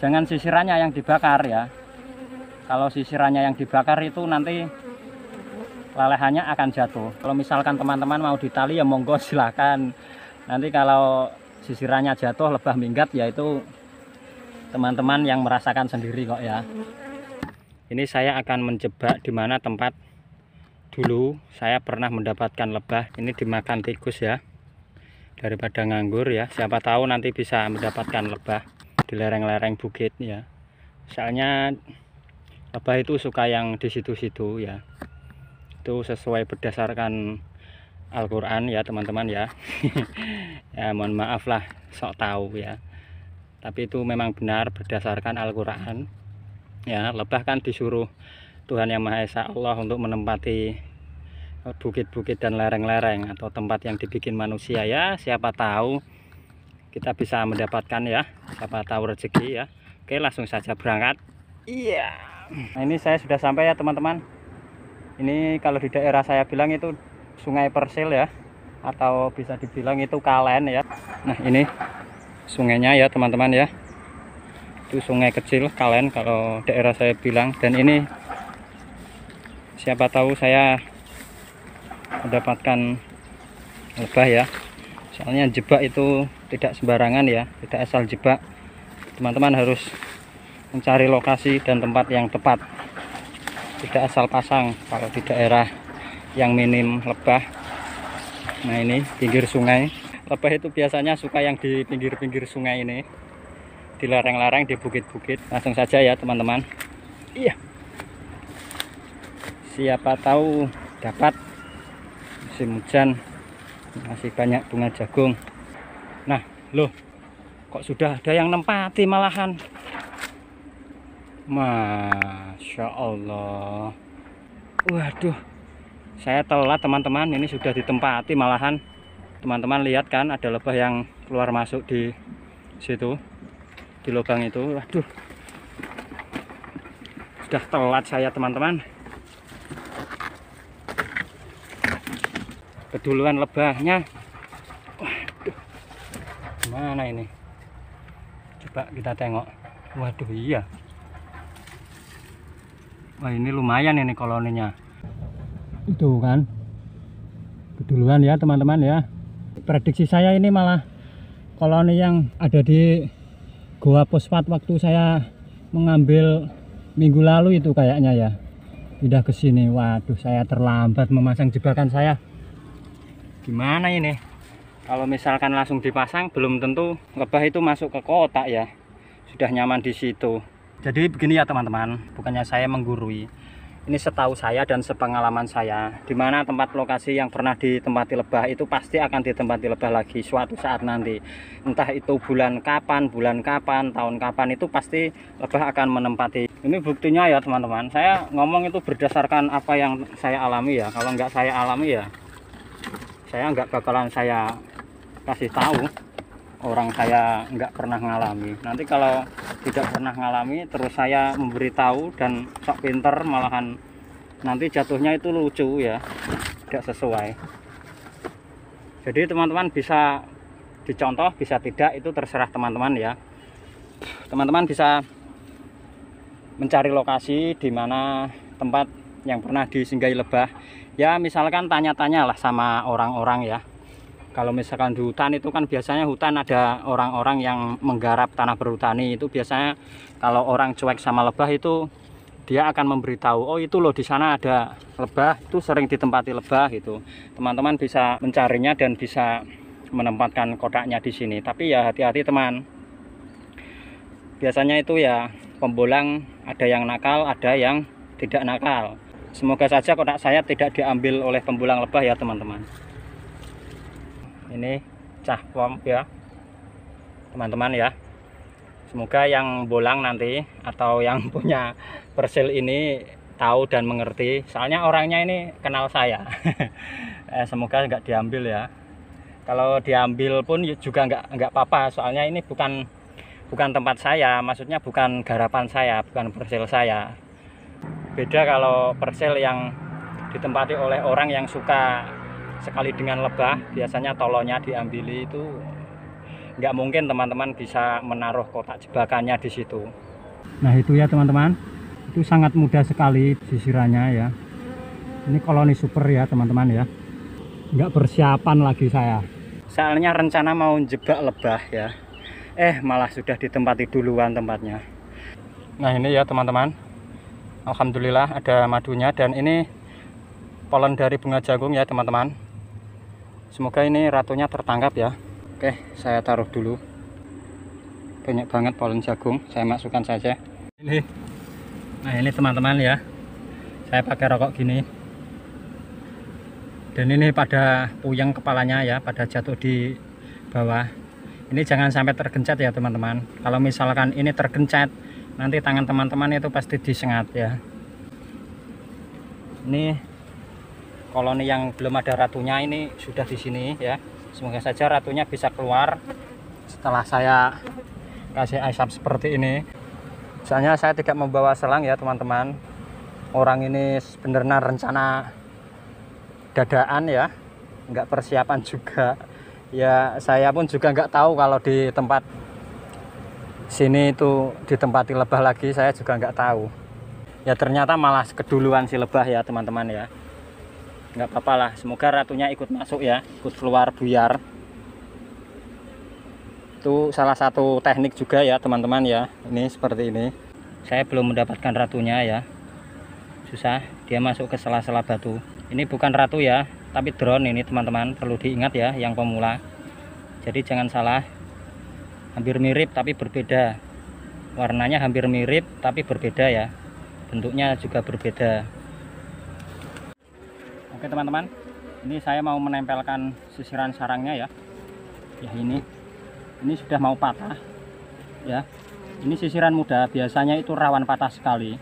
jangan sisirannya yang dibakar ya. Kalau sisirannya yang dibakar itu nanti lelehannya akan jatuh. Kalau misalkan teman-teman mau ditali ya monggo silahkan. Nanti kalau sisirannya jatuh lebah minggat ya itu teman-teman yang merasakan sendiri kok ya. Ini saya akan menjebak di mana tempat dulu saya pernah mendapatkan lebah. Ini dimakan tikus ya. Daripada nganggur ya, siapa tahu nanti bisa mendapatkan lebah di lereng-lereng bukit ya. Soalnya lebah itu suka yang di situ-situ ya. Itu sesuai berdasarkan Al-Quran ya teman-teman ya. Ya mohon maaf lah sok tahu ya, tapi itu memang benar berdasarkan Al-Quran ya. Lebah kan disuruh Tuhan Yang Maha Esa Allah untuk menempati bukit-bukit dan lereng-lereng atau tempat yang dibikin manusia ya. Siapa tahu kita bisa mendapatkan ya, siapa tahu rezeki ya. Oke, langsung saja berangkat. Iya. Nah, ini saya sudah sampai ya teman-teman. Ini kalau di daerah saya bilang itu Sungai Persil ya, atau bisa dibilang itu Kalen ya. Nah ini sungainya ya teman-teman ya, itu sungai kecil Kalen kalau daerah saya bilang. Dan ini siapa tahu saya mendapatkan lebah ya. Soalnya jebak itu tidak sembarangan ya, tidak asal jebak. Teman-teman harus mencari lokasi dan tempat yang tepat, tidak asal pasang kalau di daerah yang minim lebah. Nah ini pinggir sungai. Lebah itu biasanya suka yang di pinggir-pinggir sungai ini, di lereng-lereng, di bukit-bukit. Langsung saja ya teman-teman. Iya, siapa tahu dapat. Musim hujan masih banyak bunga jagung. Nah loh, kok sudah ada yang nempati malahan. Masya Allah. Waduh, saya telat teman-teman. Ini sudah ditempati malahan. Teman-teman lihat kan, ada lebah yang keluar masuk di situ, di lubang itu. Waduh, sudah telat saya teman-teman. Keduluan lebahnya. Waduh, gimana ini? Coba kita tengok. Waduh, iya. Wah ini lumayan ini koloninya. Itu kan keduluan ya teman-teman ya. Prediksi saya ini malah koloni yang ada di Goa Fosfat waktu saya mengambil minggu lalu itu kayaknya ya. Pindah ke sini. Waduh, saya terlambat memasang jebakan saya. Gimana ini? Kalau misalkan langsung dipasang belum tentu lebah itu masuk ke kotak ya. Sudah nyaman di situ. Jadi begini ya teman-teman, bukannya saya menggurui. Ini setahu saya dan sepengalaman saya, di mana tempat lokasi yang pernah ditempati lebah itu pasti akan ditempati lebah lagi suatu saat nanti. Entah itu bulan kapan, tahun kapan, itu pasti lebah akan menempati. Ini buktinya ya teman-teman. Saya ngomong itu berdasarkan apa yang saya alami ya. Kalau nggak saya alami ya, saya nggak bakalan saya kasih tahu. Orang saya nggak pernah ngalami. Nanti kalau tidak pernah ngalami terus saya memberitahu dan sok pinter, malahan nanti jatuhnya itu lucu ya, tidak sesuai. Jadi teman-teman bisa dicontoh, bisa tidak, itu terserah teman-teman ya. Teman-teman bisa mencari lokasi di mana tempat yang pernah disinggahi lebah ya. Misalkan tanya-tanya lah sama orang-orang ya. Kalau misalkan di hutan itu kan biasanya hutan ada orang-orang yang menggarap tanah berhutani. Itu biasanya kalau orang cuek sama lebah itu dia akan memberitahu, oh itu loh di sana ada lebah, itu sering ditempati lebah gitu. Teman-teman bisa mencarinya dan bisa menempatkan kodaknya di sini. Tapi ya hati-hati teman. Biasanya itu ya pembolang ada yang nakal, ada yang tidak nakal. Semoga saja kodak saya tidak diambil oleh pembolang lebah ya teman-teman. Ini cah pom ya teman-teman ya. Semoga yang bolang nanti atau yang punya persil ini tahu dan mengerti. Soalnya orangnya ini kenal saya. Semoga nggak diambil ya. Kalau diambil pun juga nggak apa-apa. Soalnya ini bukan tempat saya. Maksudnya bukan garapan saya, bukan persil saya. Beda kalau persil yang ditempati oleh orang yang suka sekali dengan lebah, biasanya tolonya diambili itu nggak mungkin teman-teman bisa menaruh kotak jebakannya di situ. Nah itu ya teman-teman, itu sangat mudah sekali sisirannya ya. Ini koloni super ya teman-teman ya, nggak persiapan lagi saya. Soalnya rencana mau jebak lebah ya, malah sudah ditempati duluan tempatnya. Nah ini ya teman-teman, alhamdulillah ada madunya, dan ini polen dari bunga jagung ya teman-teman. Semoga ini ratunya tertangkap ya. Oke, saya taruh dulu. Banyak banget polen jagung, saya masukkan saja. Nah ini teman-teman ya, saya pakai rokok gini. Dan ini pada puyeng kepalanya ya, pada jatuh di bawah. Ini jangan sampai tergencet ya teman-teman. Kalau misalkan ini tergencet, nanti tangan teman-teman itu pasti disengat ya. Ini koloni yang belum ada ratunya ini sudah di sini ya. Semoga saja ratunya bisa keluar setelah saya kasih asap seperti ini. Soalnya saya tidak membawa selang ya teman-teman. Orang ini sebenarnya rencana dadaan ya, nggak persiapan juga ya. Saya pun juga nggak tahu kalau di tempat sini itu ditempati lebah lagi, saya juga nggak tahu ya. Ternyata malah keduluan si lebah ya teman-teman ya. Nggak apa-apa lah, semoga ratunya ikut masuk ya, ikut keluar buyar. Itu salah satu teknik juga ya teman-teman ya. Ini seperti ini, saya belum mendapatkan ratunya ya, susah, dia masuk ke sela-sela batu. Ini bukan ratu ya, tapi drone ini teman-teman, perlu diingat ya yang pemula. Jadi jangan salah, hampir mirip tapi berbeda. Warnanya hampir mirip tapi berbeda ya, bentuknya juga berbeda. Oke teman-teman, ini saya mau menempelkan sisiran sarangnya ya. Ya ini sudah mau patah ya. Ini sisiran muda, biasanya itu rawan patah sekali.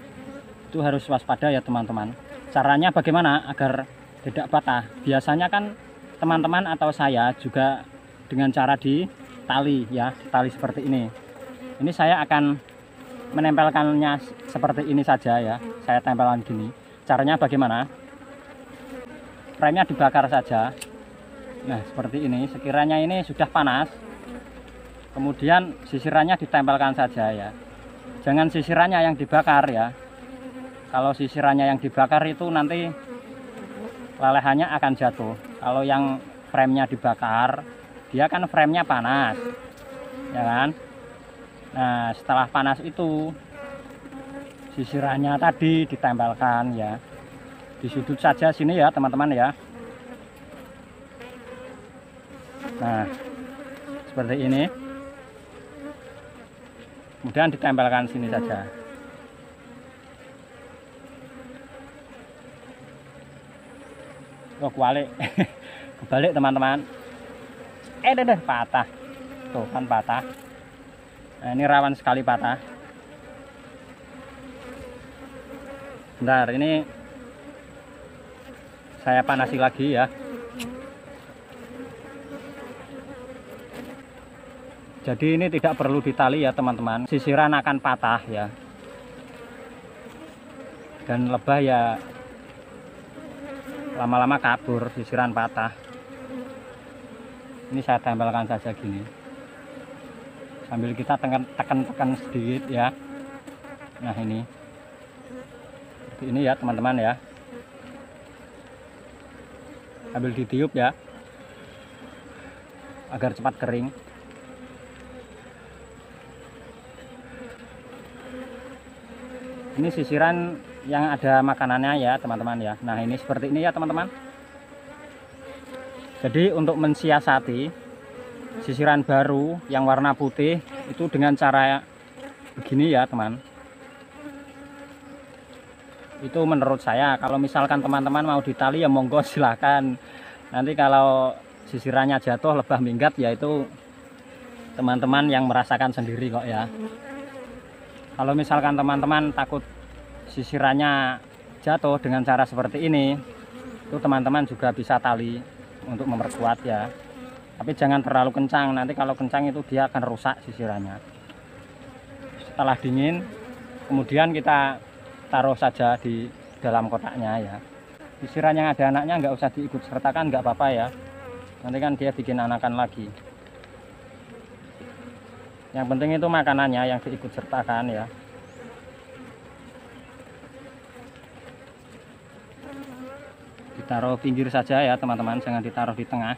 Itu harus waspada ya teman-teman. Caranya bagaimana agar tidak patah? Biasanya kan teman-teman atau saya juga dengan cara ditali ya, tali seperti ini. Ini saya akan menempelkannya seperti ini saja ya. Saya tempelkan gini. Caranya bagaimana? Frame-nya dibakar saja. Nah seperti ini. Sekiranya ini sudah panas, kemudian sisirannya ditempelkan saja ya. Jangan sisirannya yang dibakar ya. Kalau sisirannya yang dibakar itu nanti lelehannya akan jatuh. Kalau yang frame-nya dibakar, dia kan frame-nya panas ya kan. Nah setelah panas itu sisirannya tadi ditempelkan ya, di sudut saja sini ya teman-teman ya. Nah seperti ini, kemudian ditempelkan sini saja. Oh kebalik kebalik teman-teman. Deh patah tuh kan, patah. Nah ini rawan sekali patah. Bentar, ini saya panasi lagi ya. Jadi ini tidak perlu ditali ya teman-teman, sisiran akan patah ya. Dan lebah ya lama-lama kabur, sisiran patah. Ini saya tempelkan saja gini, sambil kita tekan-tekan sedikit ya. Nah ini seperti ini ya teman-teman ya, sambil ditiup ya agar cepat kering. Ini sisiran yang ada makanannya ya teman-teman ya. Nah ini seperti ini ya teman-teman. Jadi untuk mensiasati sisiran baru yang warna putih itu dengan cara begini ya teman. Itu menurut saya. Kalau misalkan teman-teman mau ditali ya monggo silahkan. Nanti kalau sisirannya jatuh lebah minggat ya itu teman-teman yang merasakan sendiri kok ya. Kalau misalkan teman-teman takut sisirannya jatuh dengan cara seperti ini, itu teman-teman juga bisa tali untuk memperkuat ya. Tapi jangan terlalu kencang, nanti kalau kencang itu dia akan rusak sisirannya. Setelah dingin, kemudian kita taruh saja di dalam kotaknya ya. Sisiran yang ada anaknya nggak usah diikut sertakan, nggak apa-apa ya. Nanti kan dia bikin anakan lagi. Yang penting itu makanannya yang diikut sertakan ya. Ditaruh pinggir saja ya teman-teman, jangan ditaruh di tengah.